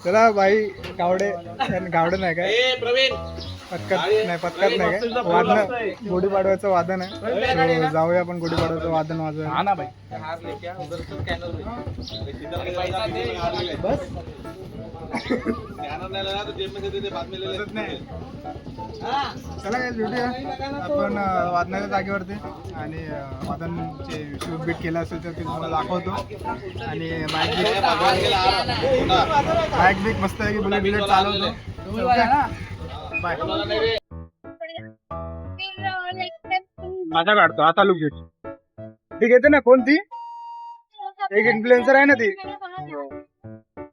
चला बाई गावडे गावडे नाही काय पत्कत नाही पत्कत नाही काय वादन गुढीपाडव्याचं वादन आहे So, जाऊया आपण गुढीपाडव्याचं वादन वाजवायला बस चला काय भेटूया आपण वादनाच्या जागेवरती आणि वादनचे शूट बीट केलं असेल तर ते तुम्हाला दाखवतो आणि बाईक बीक मस्त आहे की बुलेट बिलेट चालवतो बाय माझा काढतो आता लुक घेतो ती घेते ना कोणती एक इन्फ्लुएन्सर आहे ना ती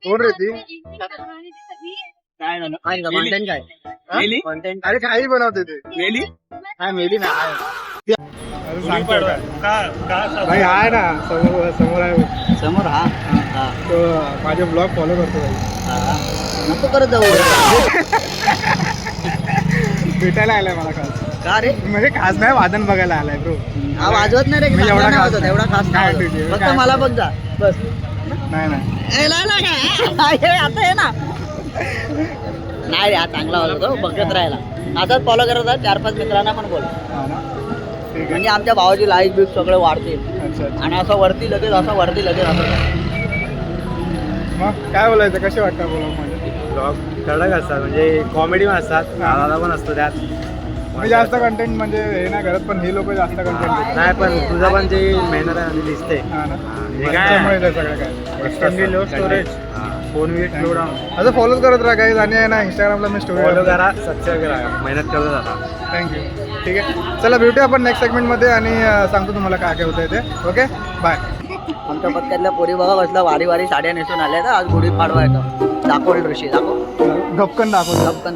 कोण रे ती कॉन्टेंट काय कॉन्टेंट अरे काही बनवते ते मेली हा मेली ना भाई आहे ना समोर समोर आहे समोर हा तो माझे ब्लॉग फॉलो करतो भाई नको करत जाऊ भेटायला आलाय मला खास का रे म्हणजे खास नाही वादन बघायला आलाय ब्रो हा वाजवत नाही रे मी एवढा खास वाजवत, एवढा खास काय नाही तुझे? वाजवत. फक्त काय? मला बघ जा बस नाही नाही ए, ला, ला, ला. हे, आता आहे ना नाही रे हा चांगला वाजवतो बघत राहायला असाच फॉलो करत जा 4-5 मित्रांना पण बोल हा ना ठीक आहे म्हणजे आमच्या भावाची लाईफ बीफ सगळे वाढतील अच्छा अच्छा. आणि असं वरती लगेच असं मग काय बोलायचं कसे वाटतं बोला म्हणजे ब्लॉग कडक असतात म्हणजे कॉमेडी पण असतात आवाजा पण असतो त्यात मी जास्त कंटेंट म्हणजे हे नाही करत पण हे लोक जास्त कंटेंट नाही पण तुझं पण जे मेहनत आहे आणि दिसते हा ना हे काय? त्याच्यामुळे ते सगळं काय एक्सटेंडेड लो स्टोरेज फोन वीट लो डाऊन असं फॉलो करत राहा काही आणि आहे ना इंस्टाग्रामला मी स्टोरी फॉलो करा सबस्क्राईब करा मेहनत करत जाता थँक्यू ठीक आहे चला भेटूया आपण नेक्स्ट सेगमेंटमध्ये आणि सांगतो तुम्हाला काय काय होतं ते ओके बाय आमच्या पत्त्यातल्या पोरी बघा कसल्या वारी वारी साड्या नेसून आल्या तर आज गुढी पाडवा येतो दाखव ऋषी दाखव गपकन दाखवतो गपकन